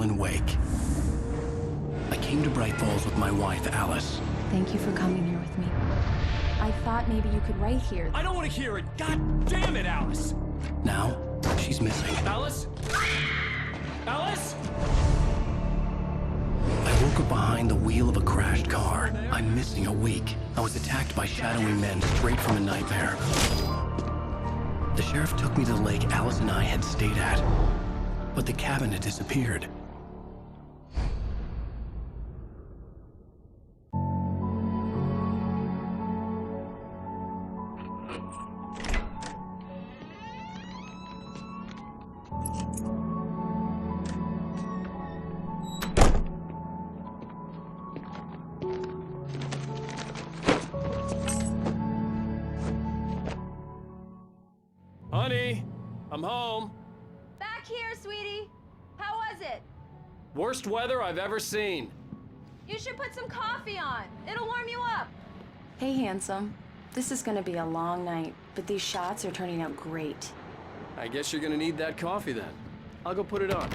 Alan Wake. I came to Bright Falls with my wife, Alice. Thank you for coming here with me. I thought maybe you could write here. I don't want to hear it! God damn it, Alice! Now, she's missing. Alice? Alice? I woke up behind the wheel of a crashed car. I'm missing a week. I was attacked by shadowy men straight from a nightmare. The sheriff took me to the lake Alice and I had stayed at, but the cabin had disappeared. Honey, I'm home. Back here, sweetie. How was it? Worst weather I've ever seen. You should put some coffee on. It'll warm you up. Hey, handsome. This is gonna be a long night, but these shots are turning out great. I guess you're gonna need that coffee then. I'll go put it on.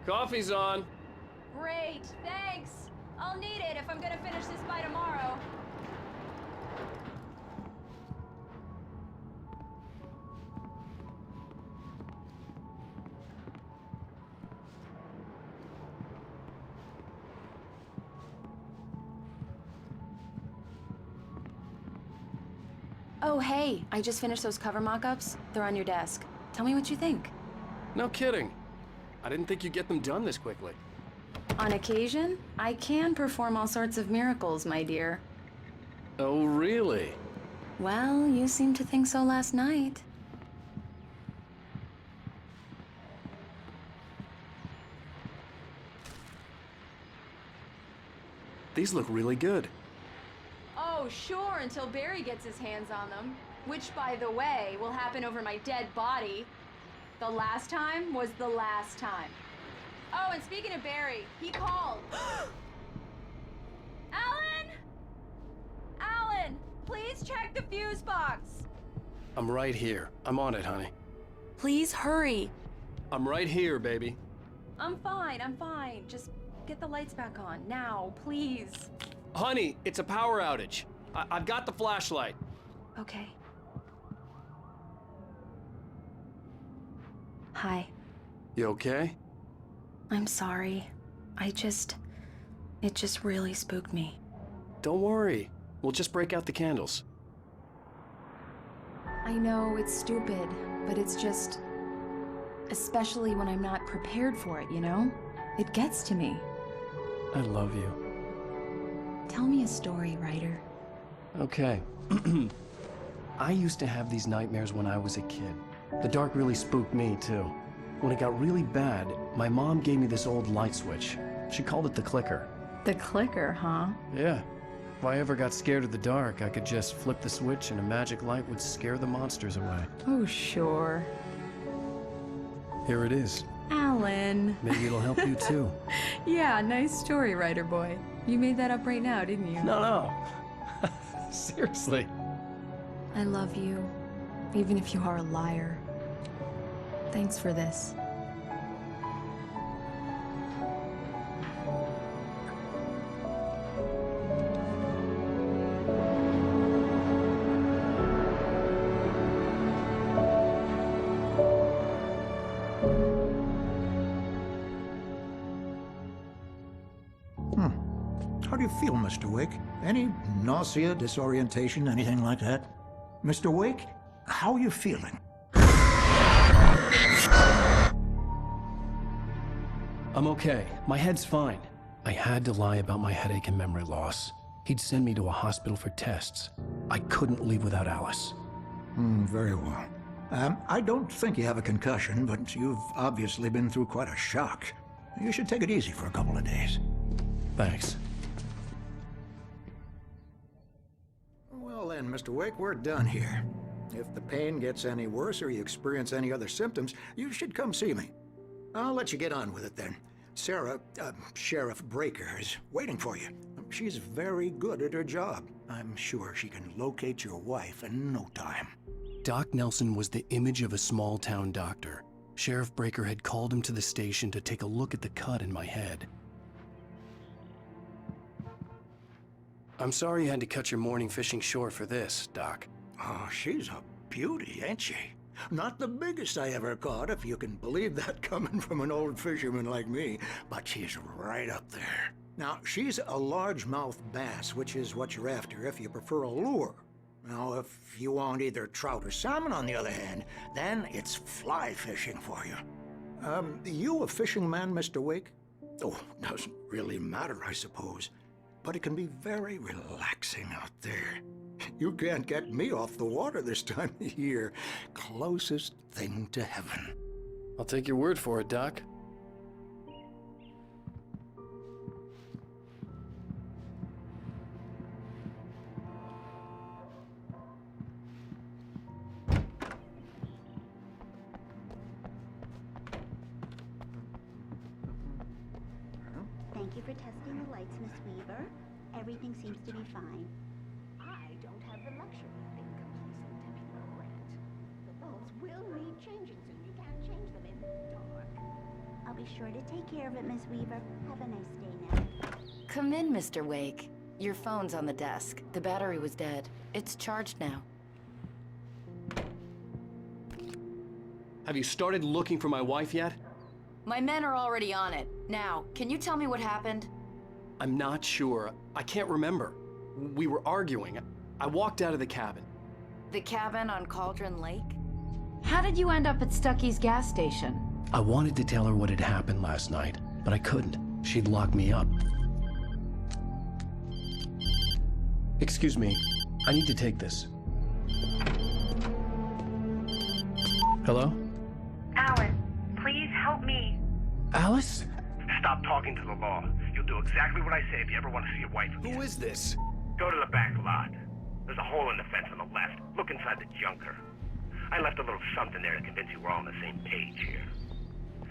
Coffee's on. Great, thanks. I'll need it if I'm gonna finish this by tomorrow. Oh, hey, I just finished those cover mock-ups. They're on your desk. Tell me what you think. No kidding. I didn't think you'd get them done this quickly. On occasion, I can perform all sorts of miracles, my dear. Oh, really? Well, you seemed to think so last night. These look really good. Oh, sure, until Barry gets his hands on them. Which, by the way, will happen over my dead body. The last time was the last time. Oh, and speaking of Barry, he called. Alan! Alan, please check the fuse box. I'm right here. I'm on it, honey. Please hurry. I'm right here, baby. I'm fine, I'm fine. Just get the lights back on, now, please. Honey, it's a power outage. I've got the flashlight. Okay. Hi. You okay? I'm sorry. It just really spooked me. Don't worry. We'll just break out the candles. I know it's stupid, but it's just... especially when I'm not prepared for it, you know? It gets to me. I love you. Tell me a story, writer. Okay. I used to have these nightmares when I was a kid. The dark really spooked me, too. When it got really bad, my mom gave me this old light switch. She called it the clicker. The clicker, huh? Yeah. If I ever got scared of the dark, I could just flip the switch and a magic light would scare the monsters away. Oh, sure. Here it is. Alan. Maybe it'll help you, too. Yeah, nice story, writer boy. You made that up right now, didn't you? No. Seriously. I love you, even if you are a liar. Thanks for this. How do you feel, Mr. Wake? Any nausea, disorientation, anything like that? Mr. Wake, how are you feeling? I'm okay. My head's fine. I had to lie about my headache and memory loss. He'd send me to a hospital for tests. I couldn't leave without Alice. Very well. I don't think you have a concussion, but you've obviously been through quite a shock. You should take it easy for a couple of days. Thanks. Well then, Mr. Wake, we're done here. If the pain gets any worse or you experience any other symptoms, you should come see me. I'll let you get on with it then. Sarah, Sheriff Breaker, is waiting for you. She's very good at her job. I'm sure she can locate your wife in no time. Doc Nelson was the image of a small-town doctor. Sheriff Breaker had called him to the station to take a look at the cut in my head. I'm sorry you had to cut your morning fishing short for this, Doc. Oh, she's a beauty, ain't she? Not the biggest I ever caught, if you can believe that coming from an old fisherman like me, but she's right up there. Now, she's a largemouth bass, which is what you're after if you prefer a lure. Now, if you want either trout or salmon, on the other hand, then it's fly fishing for you. You a fishing man, Mr. Wake? Oh, doesn't really matter, I suppose. But it can be very relaxing out there. You can't get me off the water this time of year. Closest thing to heaven. I'll take your word for it, Doc. Thank you for testing the lights, Miss Weaver. Everything seems to be fine. I don't have the luxury of being complacent, Deputy Grant. The bulbs will need changing soon. You can't change them in the dark. I'll be sure to take care of it, Miss Weaver. Have a nice day now. Come in, Mr. Wake. Your phone's on the desk. The battery was dead. It's charged now. Have you started looking for my wife yet? My men are already on it. Now, can you tell me what happened? I'm not sure. I can't remember. We were arguing. I walked out of the cabin. The cabin on Cauldron Lake? How did you end up at Stucky's gas station? I wanted to tell her what had happened last night, but I couldn't. She'd lock me up. Excuse me. I need to take this. Hello? Alice, please help me. Alice? Stop talking to the law. You'll do exactly what I say if you ever want to see your wife again. Who is this? Go to the back lot. There's a hole in the fence on the left. Look inside the junker. I left a little something there to convince you we're all on the same page here.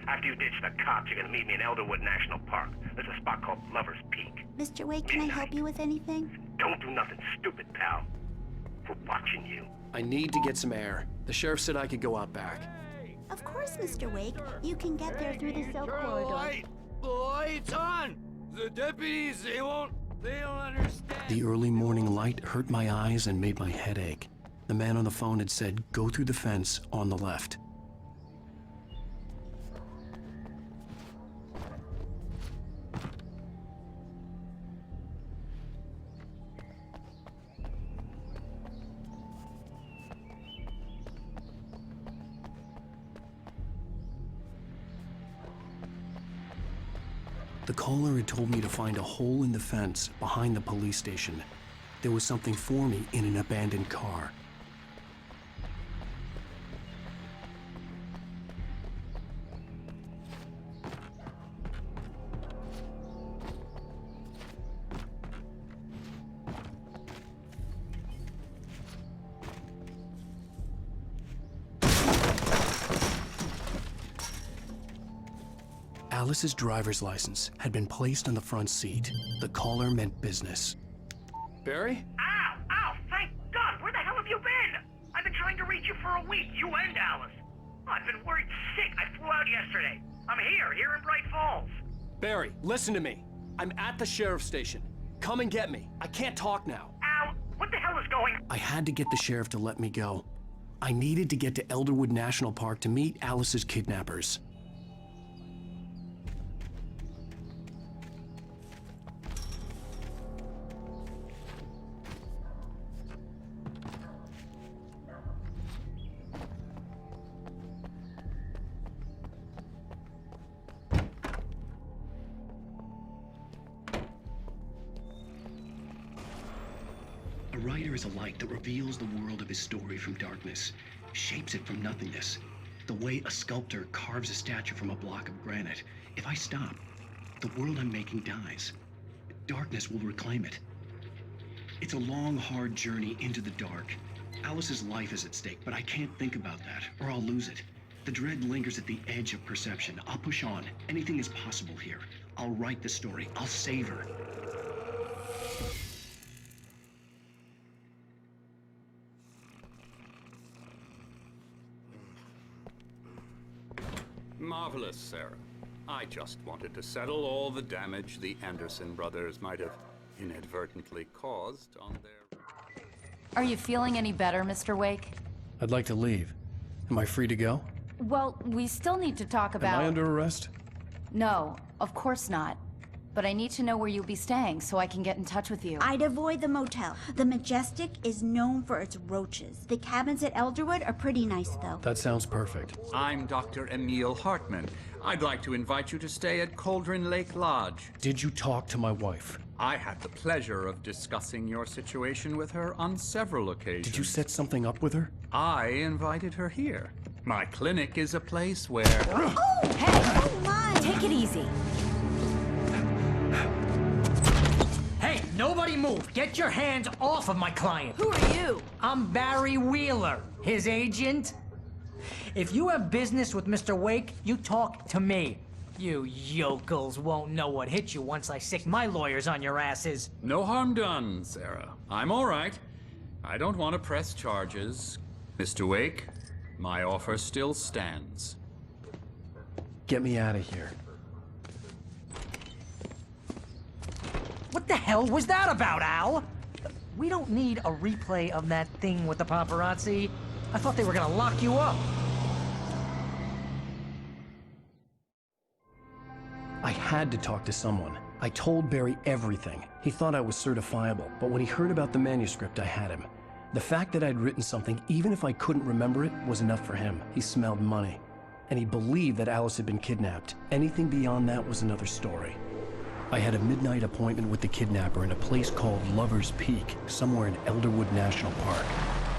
After you ditch the cops, you're gonna meet me in Elderwood National Park. There's a spot called Lover's Peak. Mr. Wake, can I help you with anything? Don't do nothing stupid, pal. We're watching you. I need to get some air. The sheriff said I could go out back. Of course, Mr. Wake. You can get there through the silk corridor. The light's on! The deputies, they don't understand. The early morning light hurt my eyes and made my head ache. The man on the phone had said, go through the fence on the left. The caller had told me to find a hole in the fence behind the police station. There was something for me in an abandoned car. Alice's driver's license had been placed on the front seat. The caller meant business. Barry? Ow! Ow! Thank God! Where the hell have you been? I've been trying to reach you for a week, you and Alice. I've been worried sick. I flew out yesterday. I'm here in Bright Falls. Barry, listen to me. I'm at the sheriff's station. Come and get me. I can't talk now. Al, what the hell is going on? I had to get the sheriff to let me go. I needed to get to Elderwood National Park to meet Alice's kidnappers. A writer is a light that reveals the world of his story from darkness, shapes it from nothingness. The way a sculptor carves a statue from a block of granite. If I stop, the world I'm making dies. Darkness will reclaim it. It's a long, hard journey into the dark. Alice's life is at stake, but I can't think about that, or I'll lose it. The dread lingers at the edge of perception. I'll push on. Anything is possible here. I'll write the story. I'll save her. Marvelous, Sarah. I just wanted to settle all the damage the Anderson brothers might have inadvertently caused on their... Are you feeling any better, Mr. Wake? I'd like to leave. Am I free to go? Well, we still need to talk about... Am I under arrest? No, of course not. But I need to know where you'll be staying so I can get in touch with you. I'd avoid the motel. The Majestic is known for its roaches. The cabins at Elderwood are pretty nice, though. That sounds perfect. I'm Dr. Emil Hartman. I'd like to invite you to stay at Cauldron Lake Lodge. Did you talk to my wife? I had the pleasure of discussing your situation with her on several occasions. Did you set something up with her? I invited her here. My clinic is a place where... Oh! Hey! Oh, my! Take it easy. Hey, nobody move! Get your hands off of my client! Who are you? I'm Barry Wheeler, his agent. If you have business with Mr. Wake, you talk to me. You yokels won't know what hit you once I sick my lawyers on your asses. No harm done, Sarah. I'm all right. I don't want to press charges. Mr. Wake, my offer still stands. Get me out of here. What the hell was that about, Al? We don't need a replay of that thing with the paparazzi. I thought they were gonna lock you up. I had to talk to someone. I told Barry everything. He thought I was certifiable, but when he heard about the manuscript, I had him. The fact that I'd written something, even if I couldn't remember it, was enough for him. He smelled money. And he believed that Alice had been kidnapped. Anything beyond that was another story. I had a midnight appointment with the kidnapper in a place called Lover's Peak, somewhere in Elderwood National Park.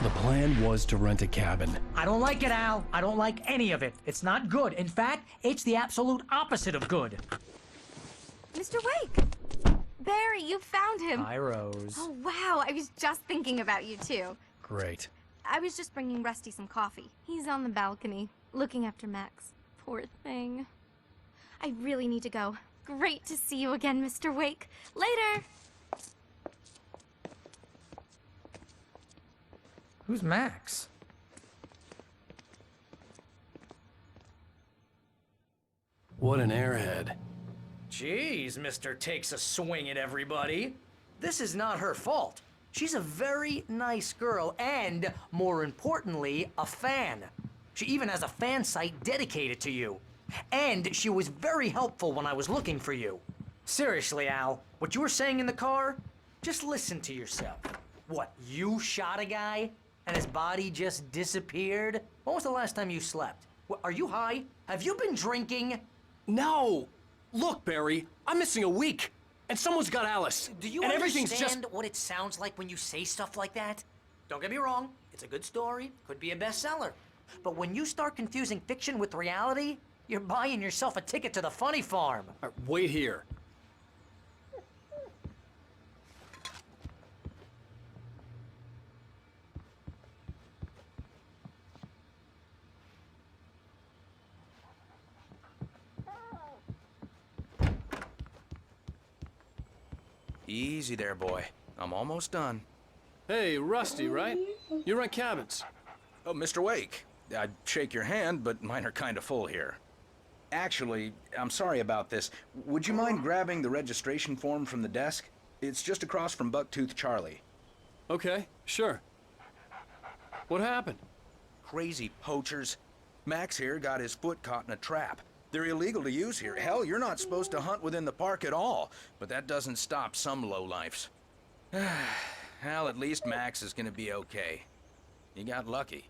The plan was to rent a cabin. I don't like it, Al. I don't like any of it. It's not good. In fact, it's the absolute opposite of good. Mr. Wake! Barry, you found him. Hi, Rose. Oh, wow. I was just thinking about you, too. Great. I was just bringing Rusty some coffee. He's on the balcony, looking after Max. Poor thing. I really need to go. Great to see you again, Mr. Wake. Later! Who's Max? What an airhead. Jeez, Mr. Takes a swing at everybody. This is not her fault. She's a very nice girl and, more importantly, a fan. She even has a fan site dedicated to you. And she was very helpful when I was looking for you. Seriously, Al, what you were saying in the car, just listen to yourself. What, you shot a guy and his body just disappeared? When was the last time you slept? What, are you high? Have you been drinking? No! Look, Barry, I'm missing a week, and someone's got Alice. Do you understand what it sounds like when you say stuff like that? Don't get me wrong, it's a good story, could be a bestseller. But when you start confusing fiction with reality, you're buying yourself a ticket to the funny farm. Wait here. Easy there, boy. I'm almost done. Hey, Rusty, right? You rent cabins. Oh, Mr. Wake. I'd shake your hand, but mine are kind of full here. Actually, I'm sorry about this. Would you mind grabbing the registration form from the desk? It's just across from Bucktooth Charlie. Okay, sure. What happened? Crazy poachers. Max here got his foot caught in a trap. They're illegal to use here. Hell, you're not supposed to hunt within the park at all. But that doesn't stop some lowlifes. Well, at least Max is gonna be okay. You got lucky.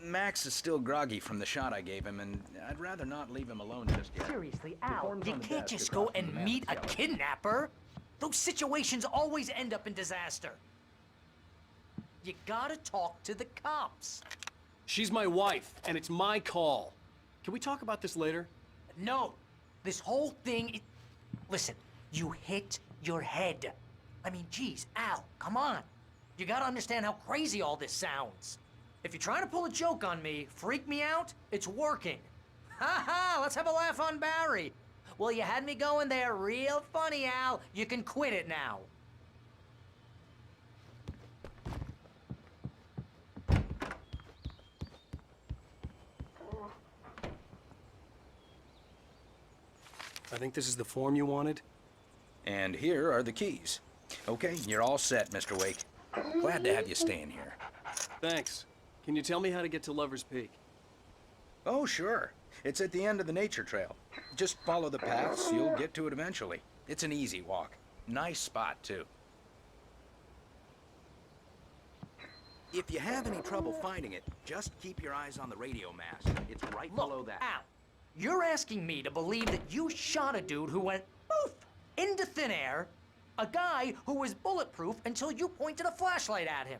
Max is still groggy from the shot I gave him, and I'd rather not leave him alone just yet. Seriously, Al, you can't just go and meet a kidnapper. Those situations always end up in disaster. You gotta talk to the cops. She's my wife, and it's my call. Can we talk about this later? No. This whole thing... Listen, you hit your head. I mean, geez, Al, come on. You gotta understand how crazy all this sounds. If you're trying to pull a joke on me, freak me out, it's working. Ha ha, let's have a laugh on Barry. Well, you had me going there real funny, Al. You can quit it now. I think this is the form you wanted. And here are the keys. Okay, you're all set, Mr. Wake. Glad to have you staying here. Thanks. Can you tell me how to get to Lover's Peak? Oh, sure. It's at the end of the nature trail. Just follow the paths, you'll get to it eventually. It's an easy walk. Nice spot, too. If you have any trouble finding it, just keep your eyes on the radio mast. It's right below that. Al, you're asking me to believe that you shot a dude who went poof into thin air, a guy who was bulletproof until you pointed a flashlight at him.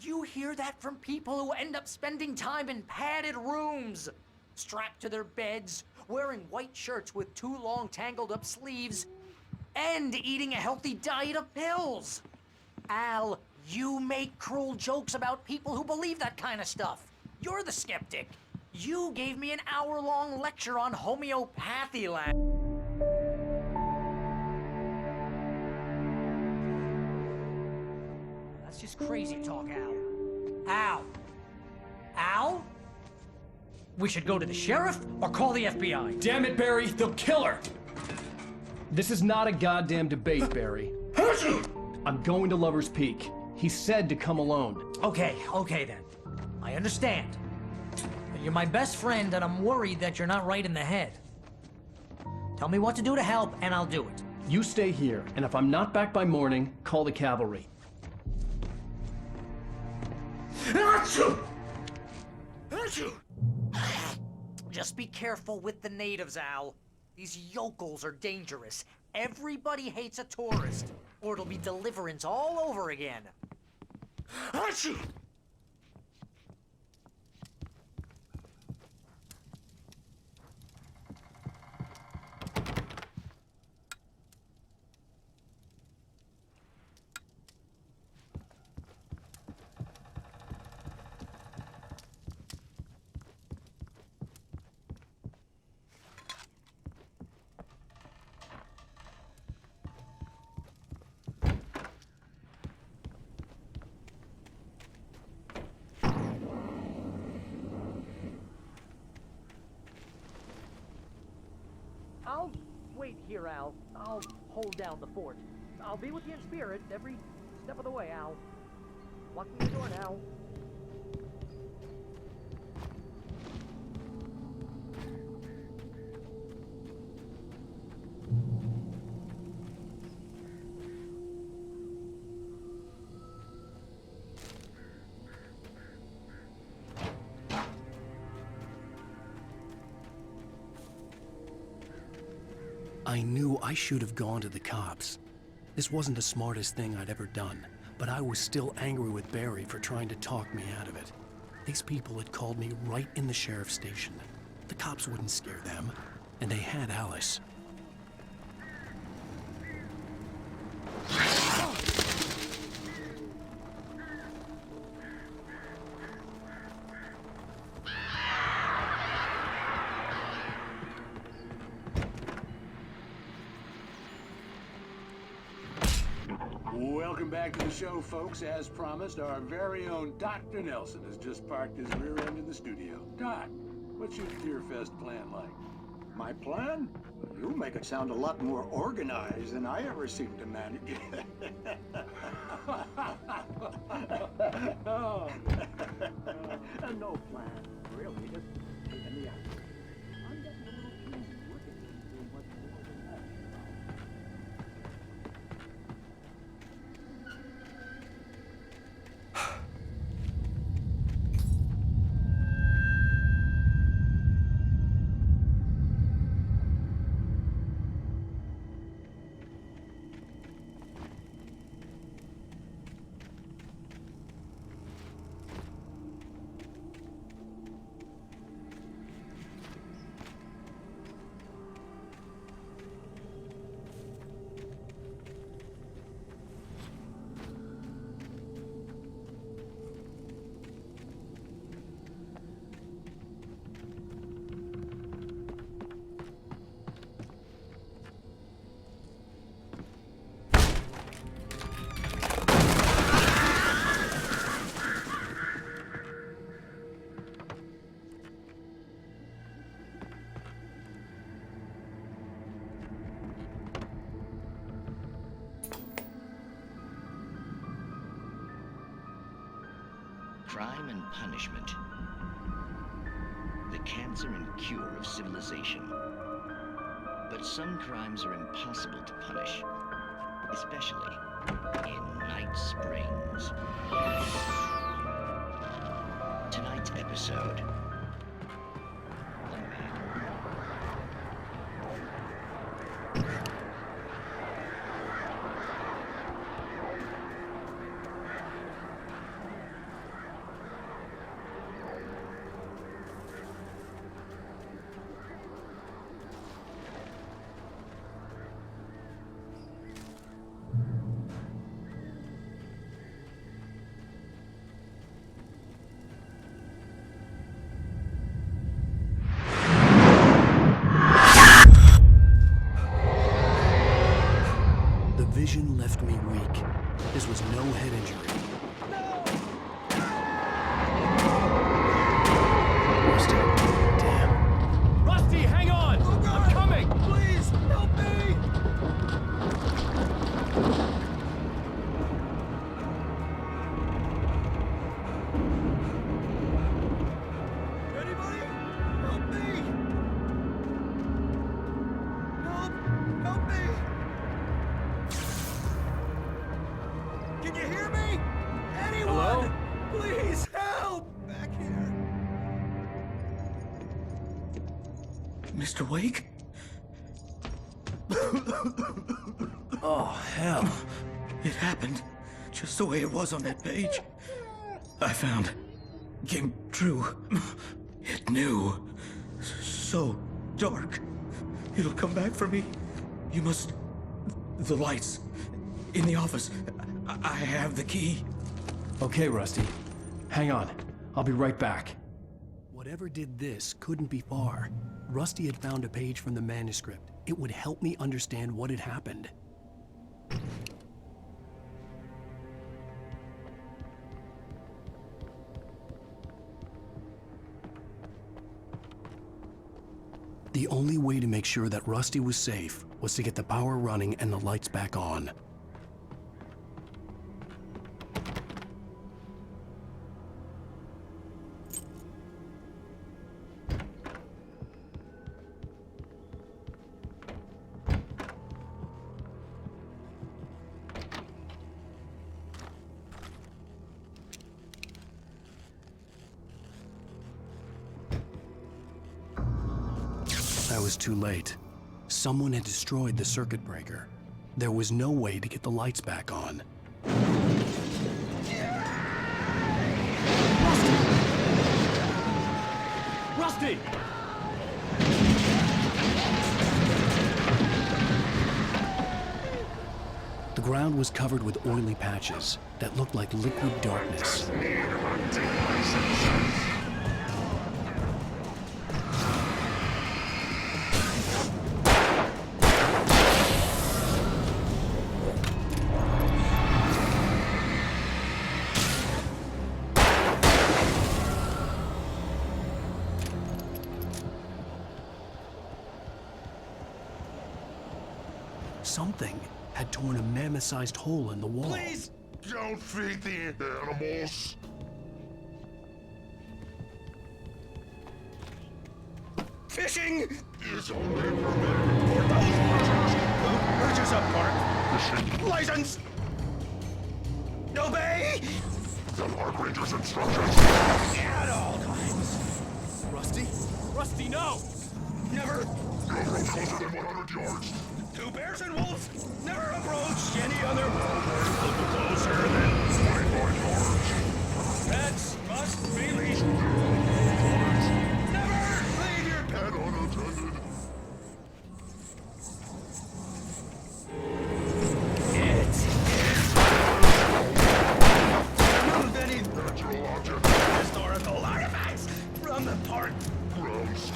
You hear that from people who end up spending time in padded rooms, strapped to their beds, wearing white shirts with too long tangled up sleeves, and eating a healthy diet of pills. Al, you make cruel jokes about people who believe that kind of stuff. You're the skeptic. You gave me an hour-long lecture on homeopathy last. That's just crazy talk, Al. Al? Al? We should go to the sheriff or call the FBI. Damn it, Barry, they'll kill her! This is not a goddamn debate, Barry. I'm going to Lover's Peak. He said to come alone. Okay then. I understand. But you're my best friend, and I'm worried that you're not right in the head. Tell me what to do to help, and I'll do it. You stay here, and if I'm not back by morning, call the cavalry. Just be careful with the natives, Al. These yokels are dangerous. Everybody hates a tourist, or it'll be Deliverance all over again. Achoo! I'll wait here, Al. I'll hold down the fort. I'll be with you in spirit every step of the way, Al. Locking the door now. I knew I should have gone to the cops. This wasn't the smartest thing I'd ever done, but I was still angry with Barry for trying to talk me out of it. These people had called me right in the sheriff's station. The cops wouldn't scare them, and they had Alice. Welcome back to the show, folks. As promised, our very own Dr. Nelson has just parked his rear end in the studio. Doc, what's your Deerfest plan like? My plan? You make it sound a lot more organized than I ever seem to manage. Oh. No plan, really. Just taking the action. I'm getting a little too wicked into much more than that. Crime and punishment. The cancer and cure of civilization. But some crimes are impossible to punish, especially in Night Springs. Tonight's episode. Vision left me weak. This was no head injury. Rusty, damn. Rusty, hang on! Oh, God. I'm coming! Please, help me! Anybody? Help me! Help me! Can you hear me? Anyone? Hello? Please help! Back here. Mr. Wake? Oh, hell. It happened just the way it was on that page. I found. Came true. It knew. So dark. It'll come back for me. You must... The lights. In the office. I have the key. Okay, Rusty. Hang on. I'll be right back. Whatever did this couldn't be far. Rusty had found a page from the manuscript. It would help me understand what had happened. The only way to make sure that Rusty was safe was to get the power running and the lights back on. I was too late. Someone had destroyed the circuit breaker. There was no way to get the lights back on. Rusty! The ground was covered with oily patches that looked like liquid darkness. Something had torn a mammoth-sized hole in the wall. Please don't feed the animals. Fishing is only permitted for those Bridges up, Mark. fishing. License. Obey. The park ranger's instructions. At all times. Rusty? Rusty, no! Never. No road closer than 100 yards. Two bears and wolves never approach any other. Look closer than 25 yards. Pets must be leashed. Never leave your And unattended. Remove any Natural object. historical artifacts from the park. Gross.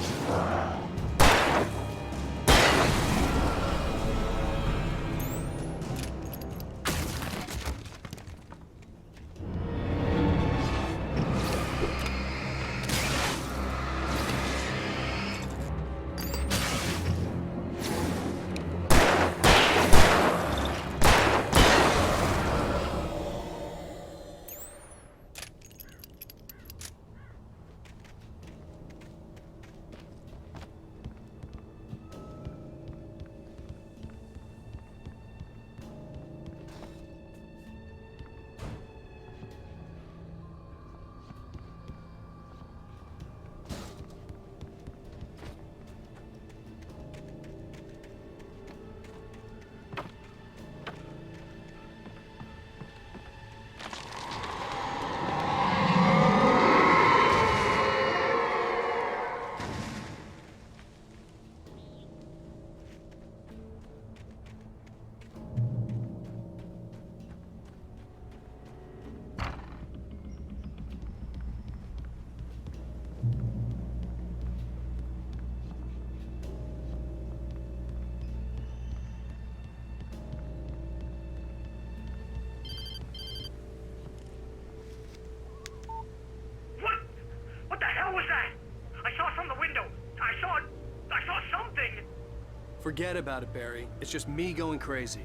Forget about it, Barry. It's just me going crazy.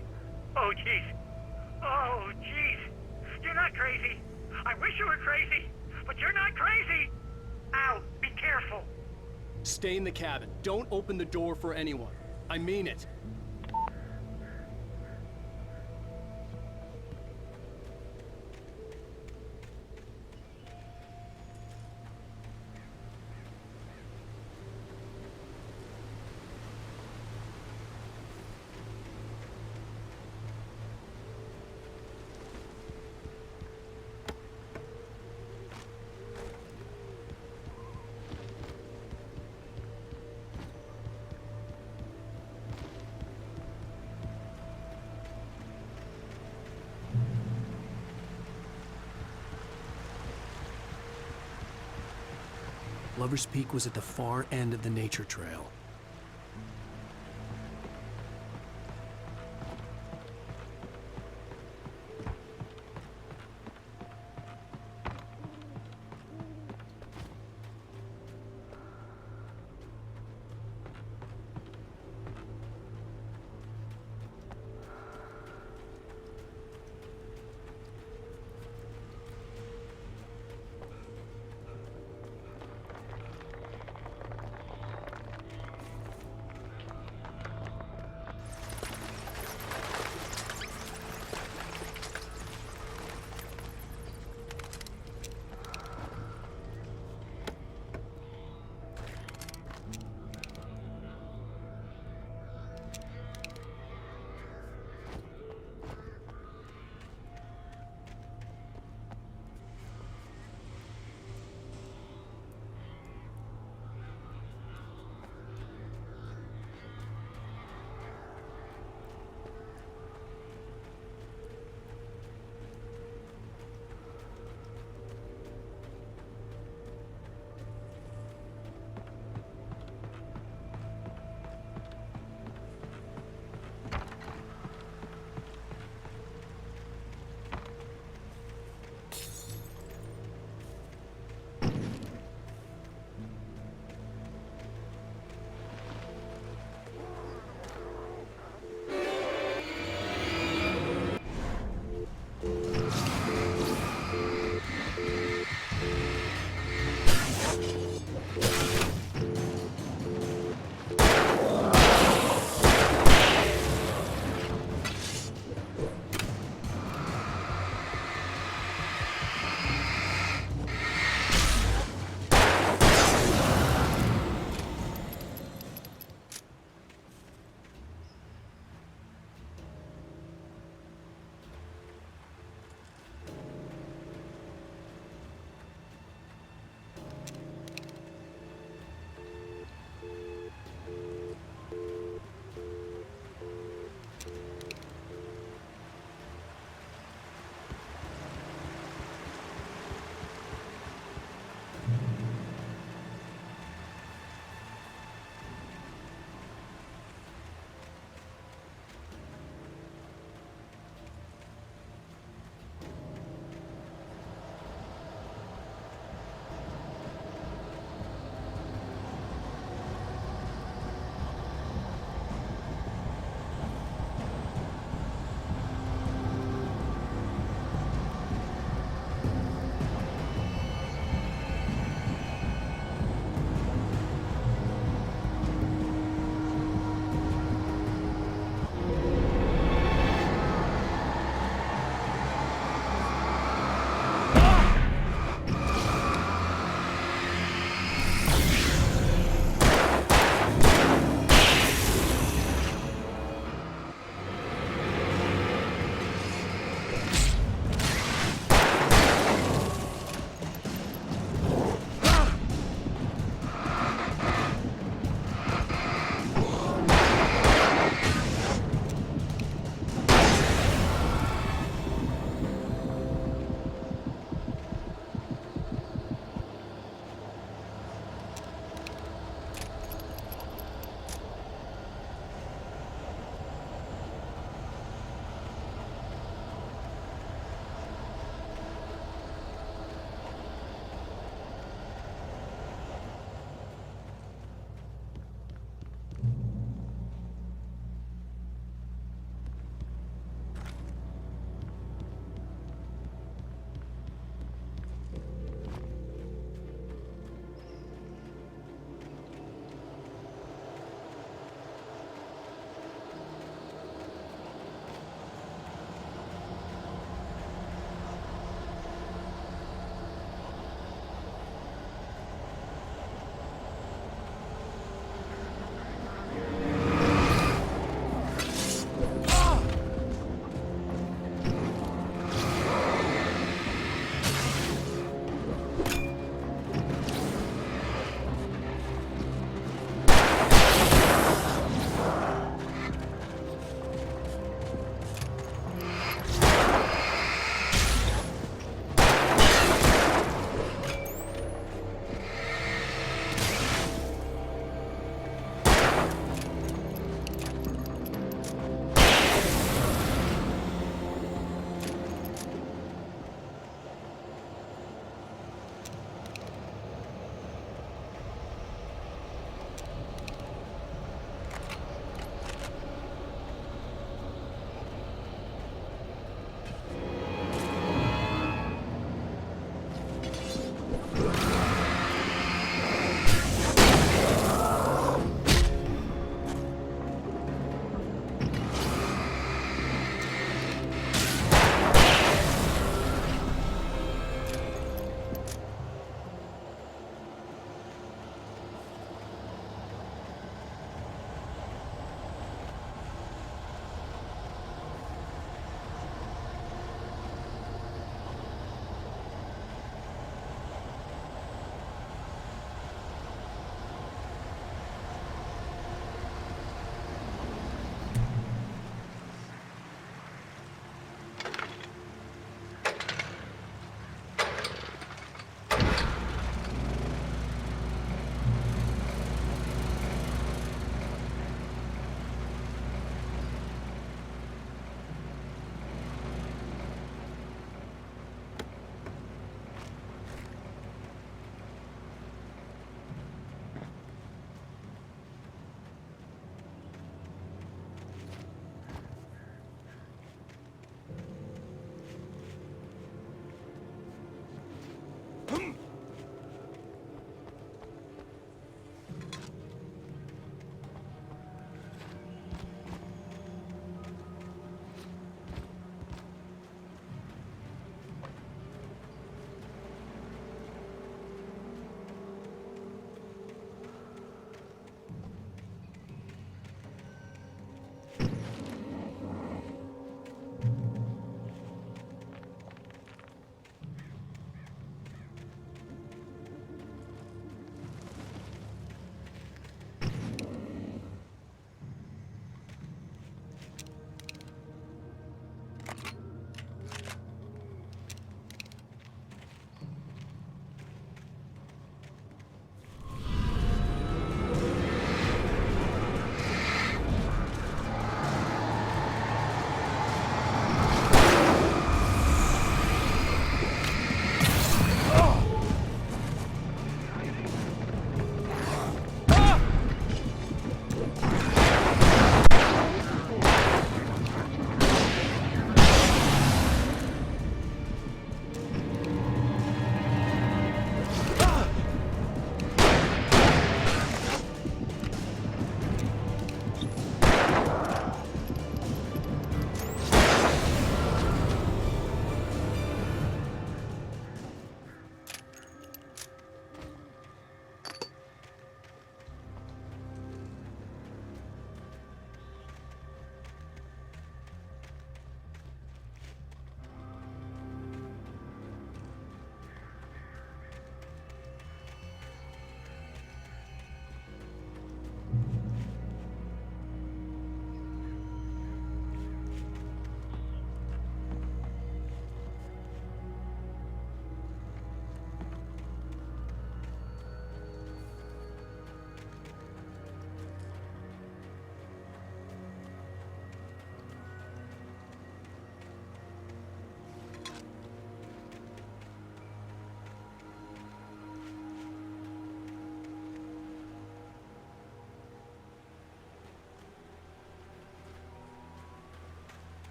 Oh, jeez. Oh, jeez. You're not crazy. I wish you were crazy, but you're not crazy. Ow, be careful. Stay in the cabin. Don't open the door for anyone. I mean it. Lover's Peak was at the far end of the nature trail.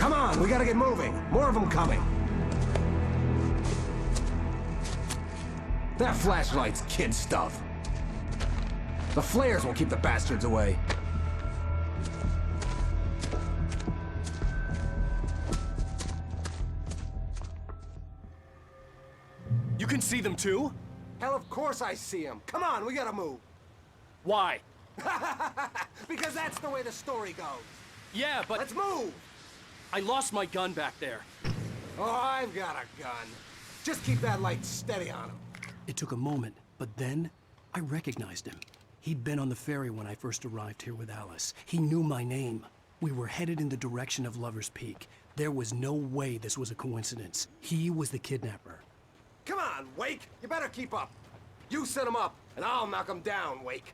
Come on, we gotta get moving. More of them coming. That flashlight's kid stuff. The flares will keep the bastards away. You can see them too? Hell, of course I see them. Come on, we gotta move. Why? Because that's the way the story goes. Yeah, but... Let's move! I lost my gun back there. Oh, I've got a gun. Just keep that light steady on him. It took a moment, but then I recognized him. He'd been on the ferry when I first arrived here with Alice. He knew my name. We were headed in the direction of Lover's Peak. There was no way this was a coincidence. He was the kidnapper. Come on, Wake! You better keep up. You set him up, and I'll knock him down, Wake.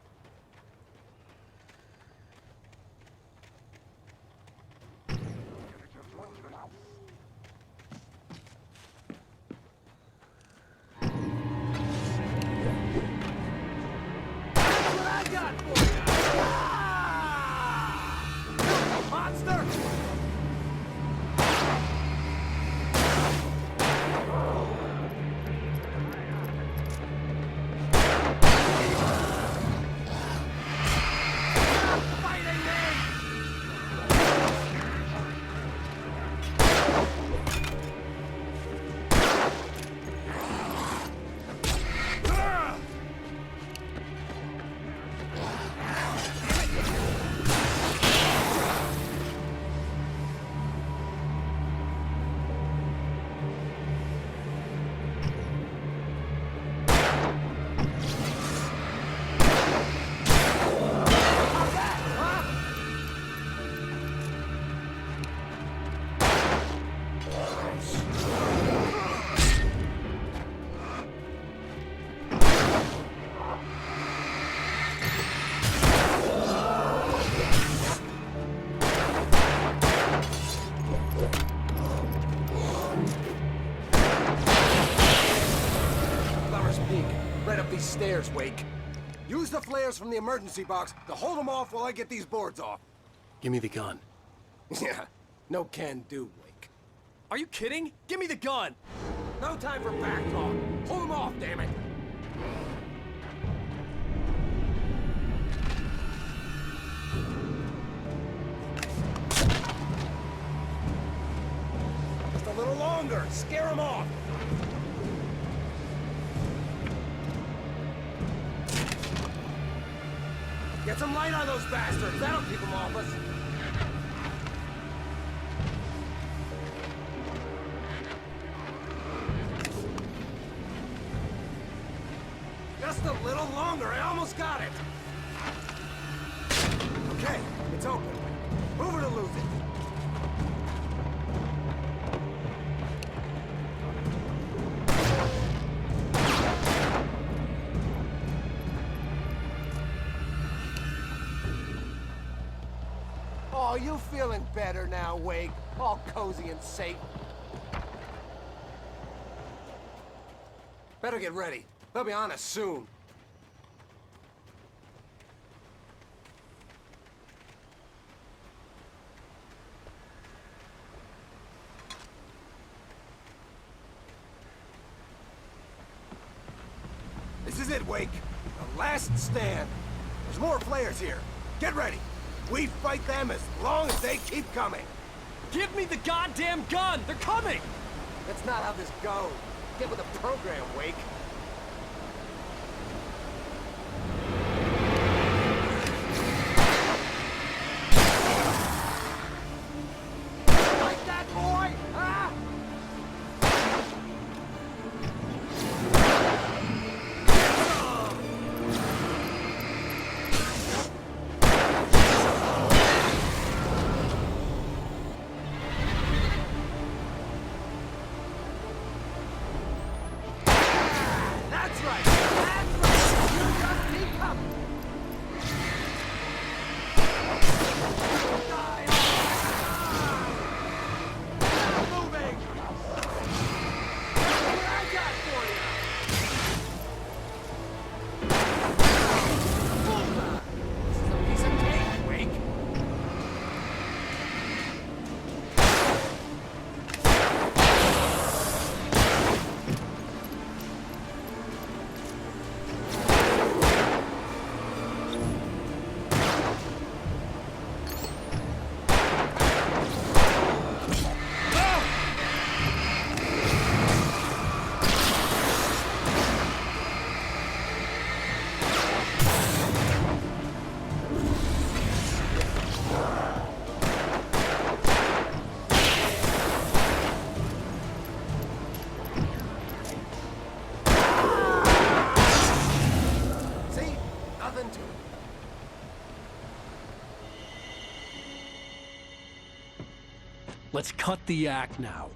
Stairs, Wake. Use the flares from the emergency box to hold them off while I get these boards off. Give me the gun. Yeah, no can do, Wake. Are you kidding? Give me the gun! No time for back talk. Hold them off, damn it! Just a little longer. Scare them off. Get some light on those bastards. That'll keep them off us. Just a little longer. I almost got it. Okay, it's open. Move it or lose it. Oh, you feeling better now, Wake? All cozy and safe. Better get ready. They'll be on us soon. This is it, Wake. The last stand. There's more flares here. Get ready. We fight them as long as they keep coming. Give me the goddamn gun! They're coming! That's not how this goes. Get with the program, Wake. Like that, boy? Huh? Let's cut the act now.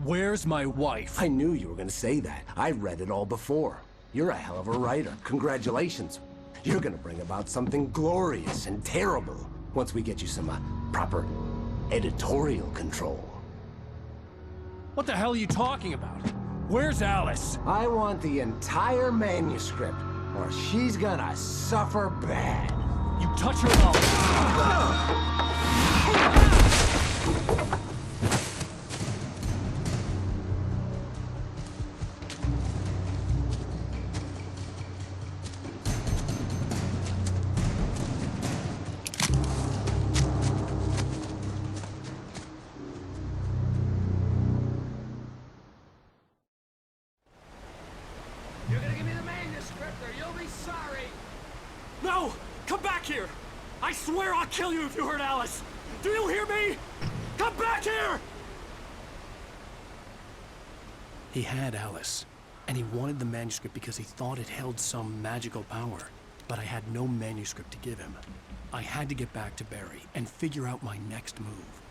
Where's my wife? I knew you were gonna say that. I read it all before. You're a hell of a writer. Congratulations. You're gonna bring about something glorious and terrible once we get you some proper editorial control. What the hell are you talking about? Where's Alice? I want the entire manuscript, or she's gonna suffer bad. You touch her up. You're gonna give me the manuscript or you'll be sorry! No! Come back here! I swear I'll kill you if you hurt Alice! Do you hear me? Come back here! He had Alice, and he wanted the manuscript because he thought it held some magical power. But I had no manuscript to give him. I had to get back to Barry and figure out my next move.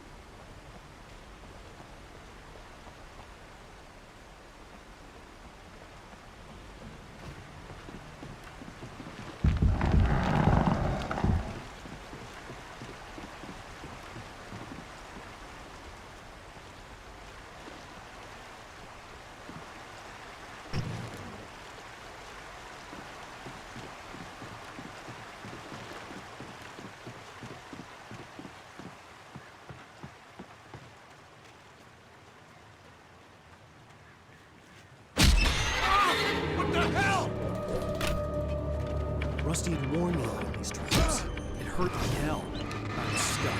Rusty had warned me about these traps. It hurt like hell. I was stuck.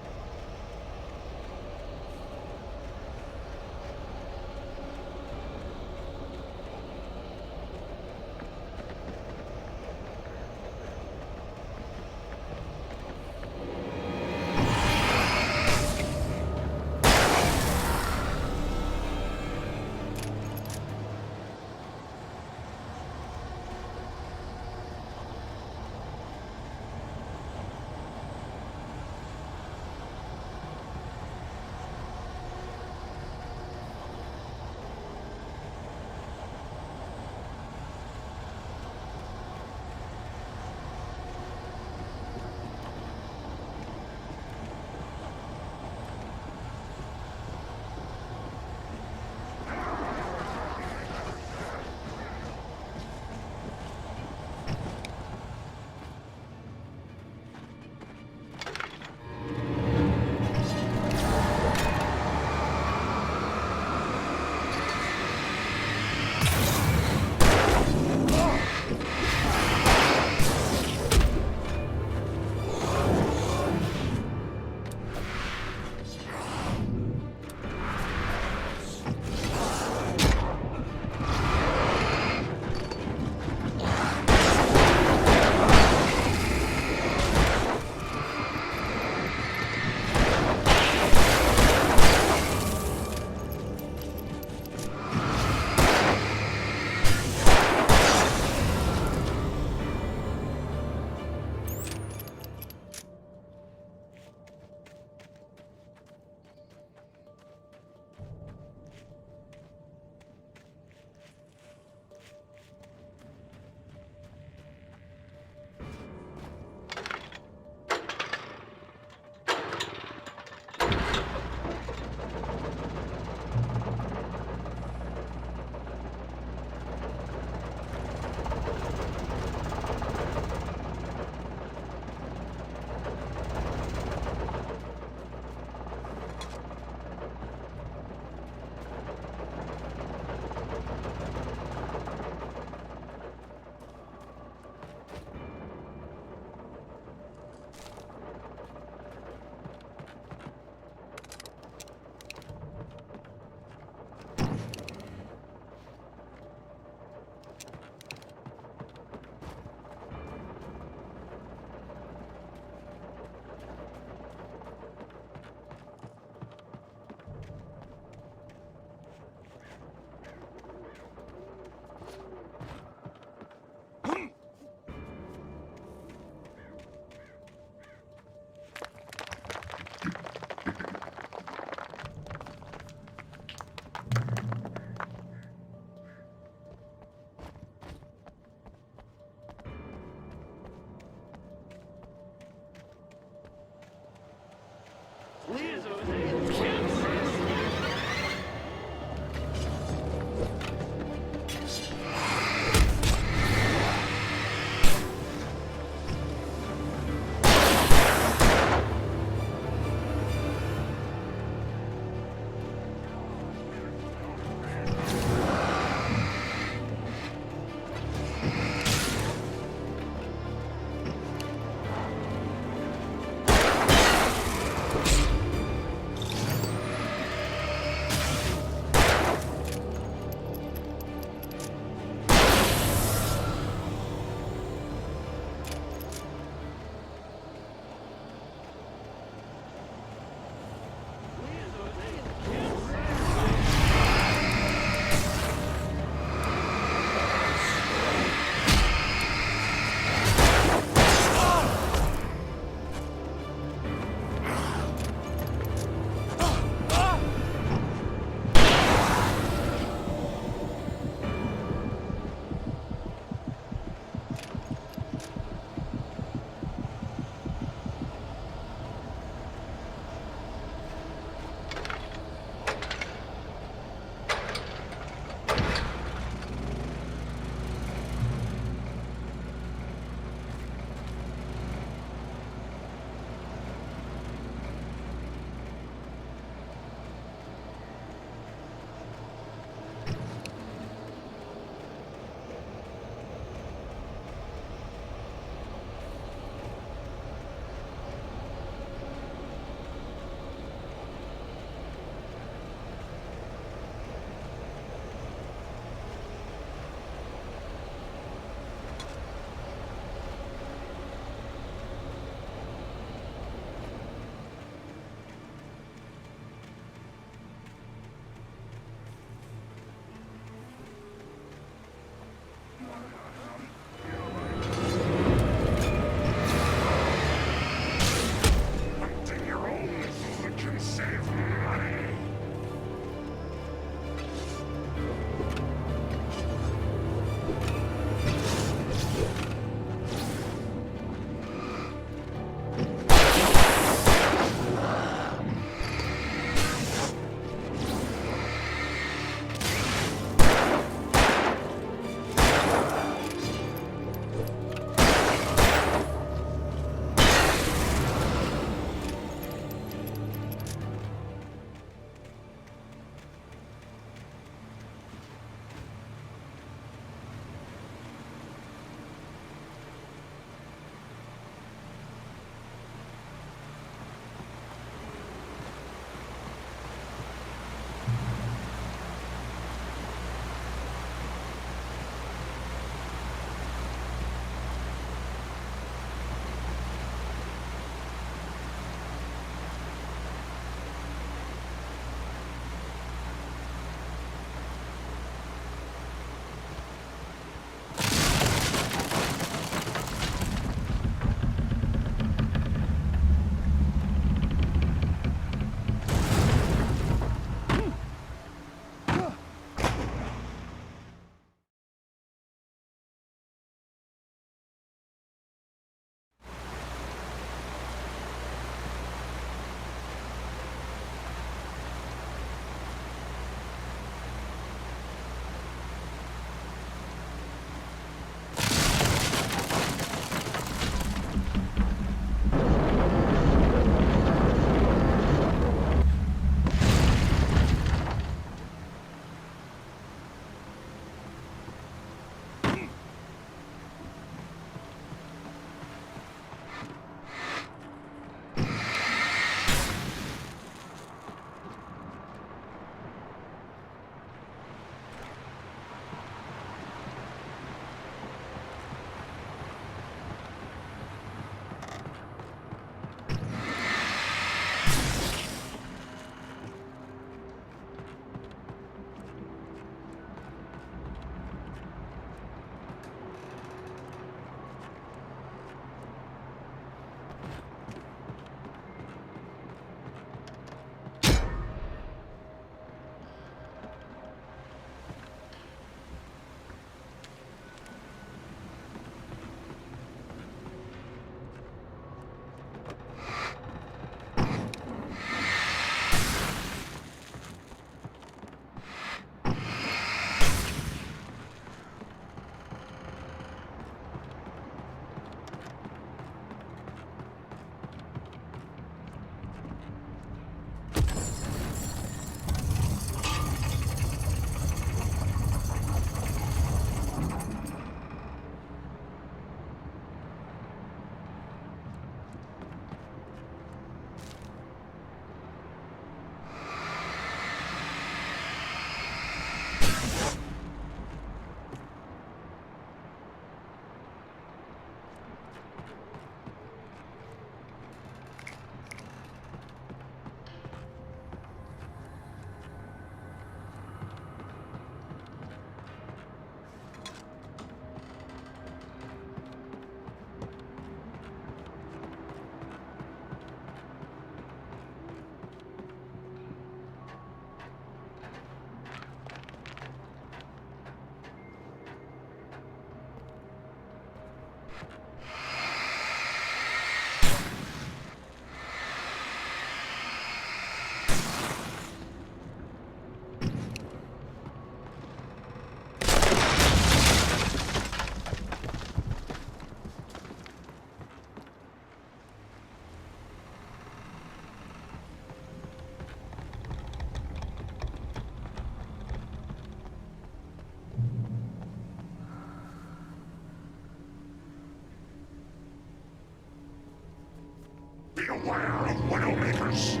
Beware of Widowmakers!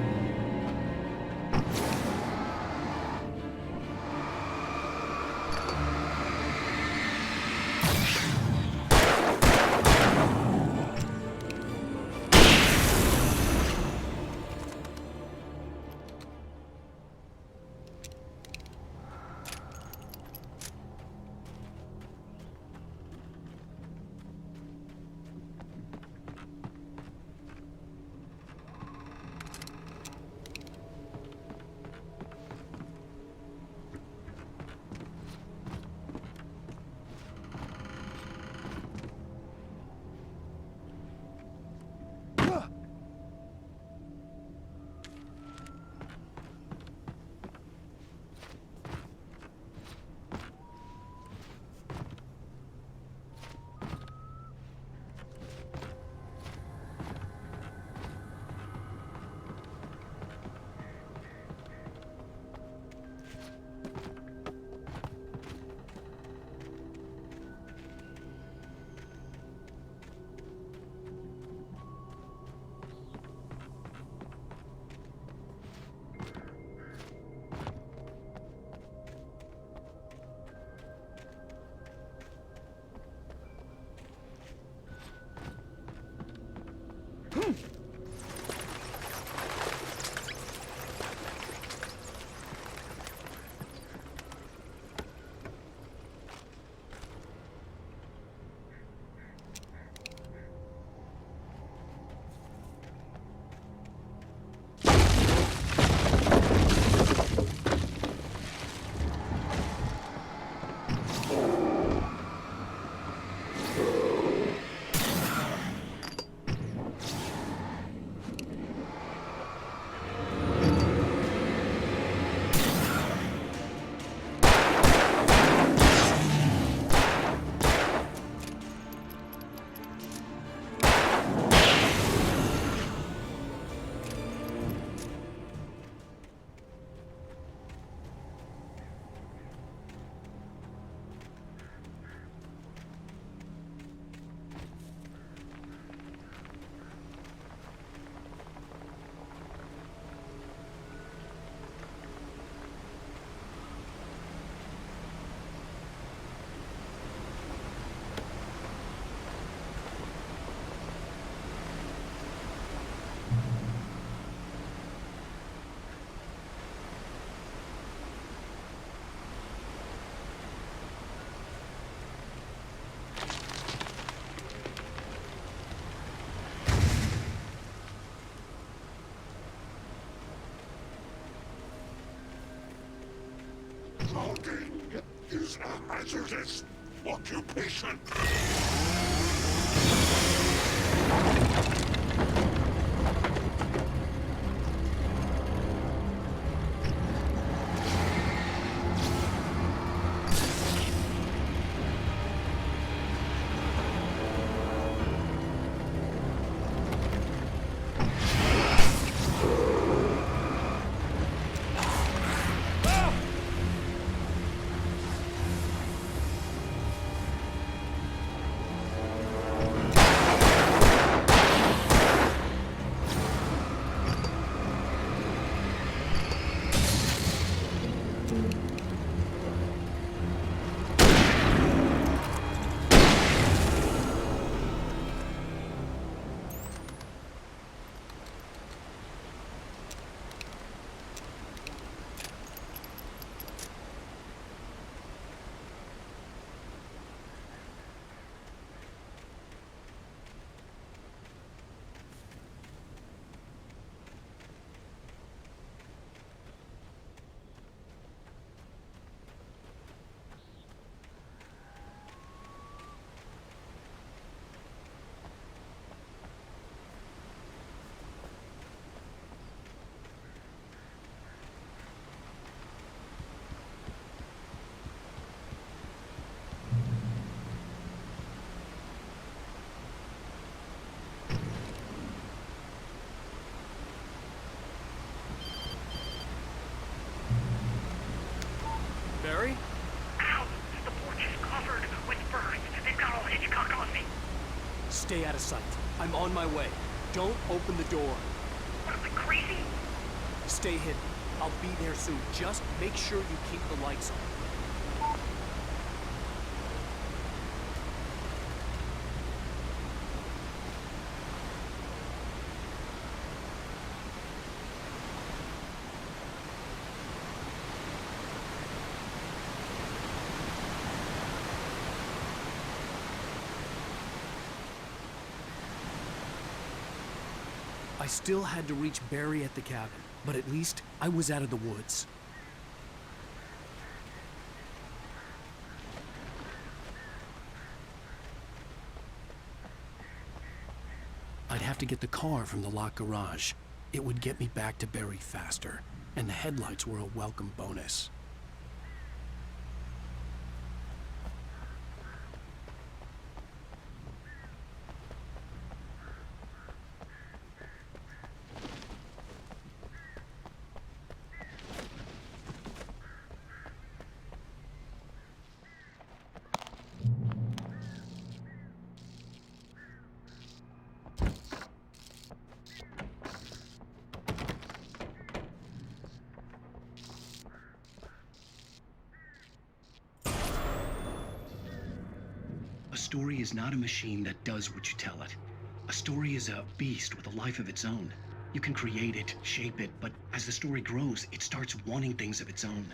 Logging is a hazardous occupation. Barry? Ow! The porch is covered with birds. They've got all Hitchcock on me. Stay out of sight. I'm on my way. Don't open the door. What, am I crazy? Stay hidden. I'll be there soon. Just make sure you keep the lights on. I still had to reach Barry at the cabin, but at least I was out of the woods. I'd have to get the car from the locked garage. It would get me back to Barry faster, and the headlights were a welcome bonus. A story is not a machine that does what you tell it. A story is a beast with a life of its own. You can create it, shape it, but as the story grows, it starts wanting things of its own.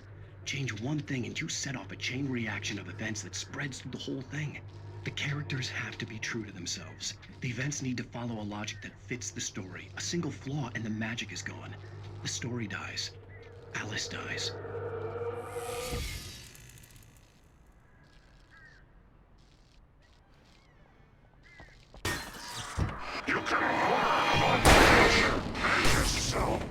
Change one thing and you set off a chain reaction of events that spreads through the whole thing. The characters have to be true to themselves. The events need to follow a logic that fits the story. A single flaw and the magic is gone. The story dies. Alice dies. You can harm my pleasure and yourself.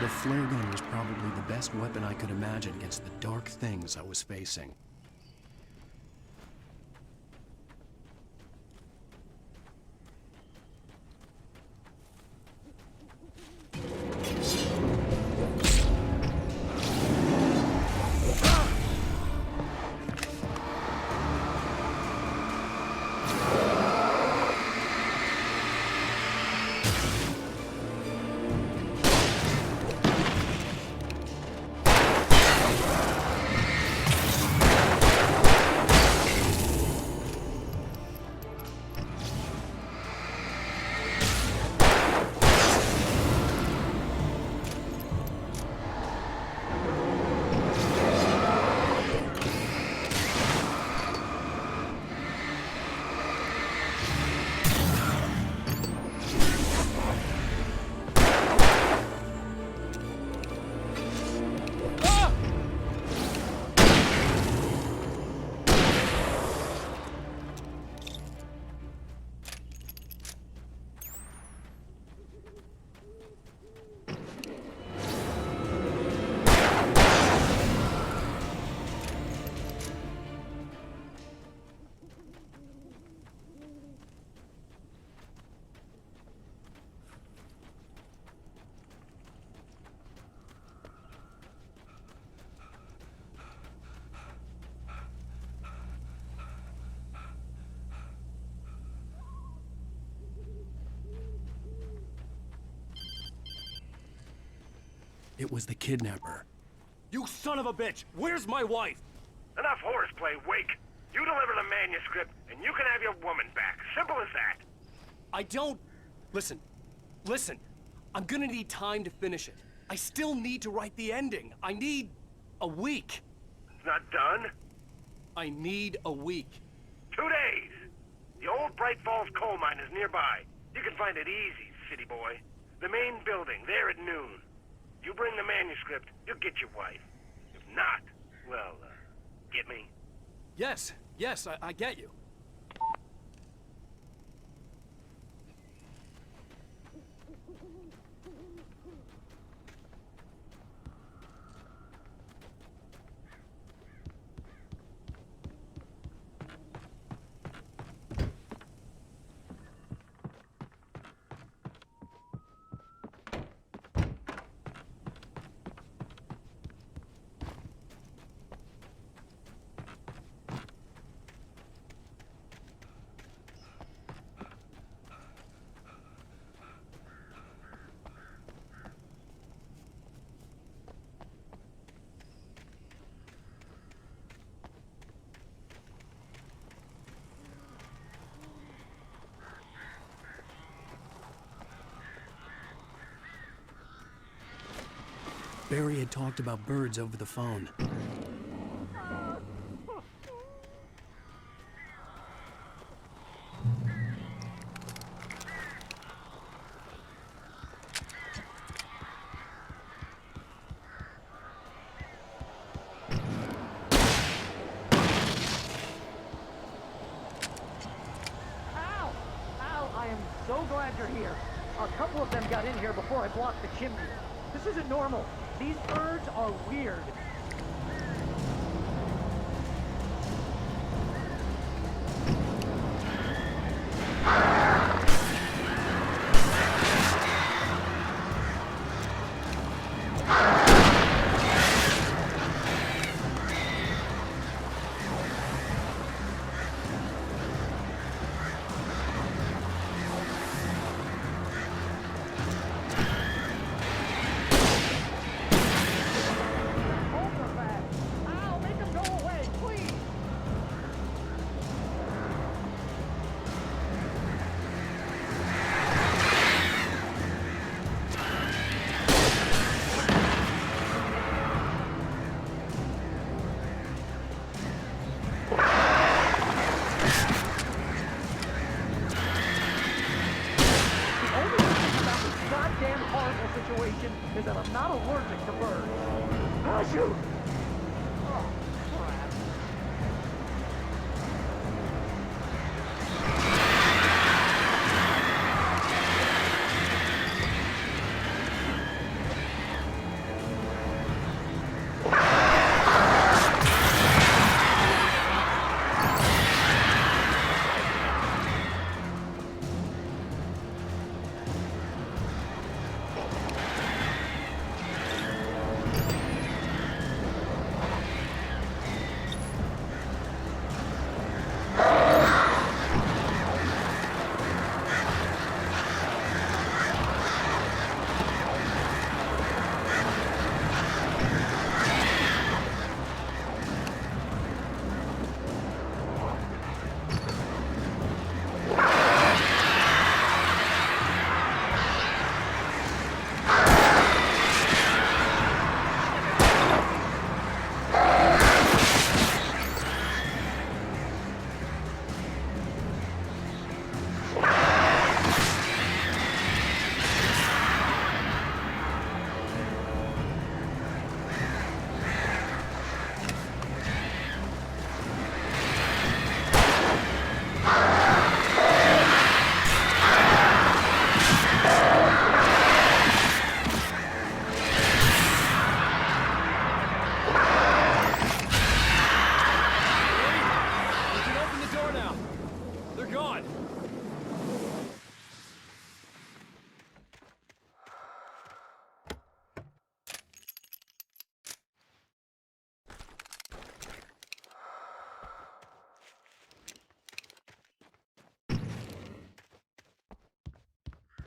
The flare gun was probably the best weapon I could imagine against the dark things I was facing. It was the kidnapper. You son of a bitch! Where's my wife? Enough horseplay, Wake. You deliver the manuscript, and you can have your woman back. Simple as that. I don't... Listen. I'm gonna need time to finish it. I still need to write the ending. I need a week. It's not done? I need a week. 2 days. The old Bright Falls coal mine is nearby. You can find it easy, city boy. The main building, there at noon. You bring the manuscript, you'll get your wife. If not, well, get me? Yes, I get you. Barry had talked about birds over the phone. I am so glad you're here. A couple of them got in here before I blocked the chimney. This isn't normal. These birds are weird. Situation is that I'm not allergic to birds. Ah, shoot! Oh, crap.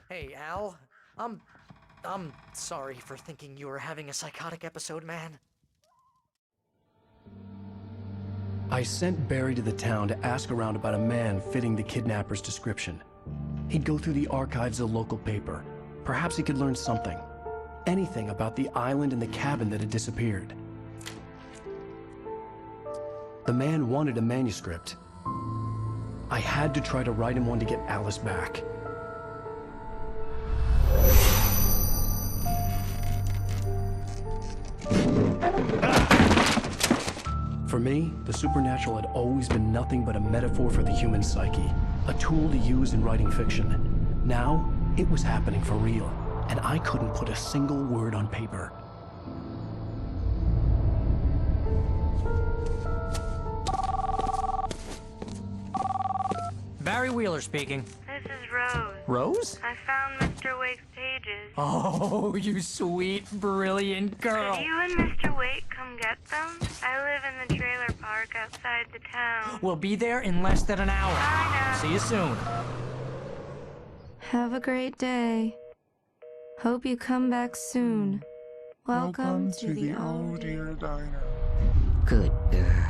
Hey, Al. I'm sorry for thinking you were having a psychotic episode, man. I sent Barry to the town to ask around about a man fitting the kidnapper's description. He'd go through the archives of the local paper. Perhaps he could learn something. Anything about the island and the cabin that had disappeared. The man wanted a manuscript. I had to try to write him one to get Alice back. For me, the supernatural had always been nothing but a metaphor for the human psyche, a tool to use in writing fiction. Now, it was happening for real, and I couldn't put a single word on paper. Barry Wheeler speaking. This is Rose. Rose? I found Mr. Wake's pages. Oh, you sweet, brilliant girl. Could you and Mr. Wake come get them? I live in the trailer park outside the town. We'll be there in less than an hour. Bye now. See you soon. Have a great day. Hope you come back soon. Welcome to the Oh Dear Diner. Good girl.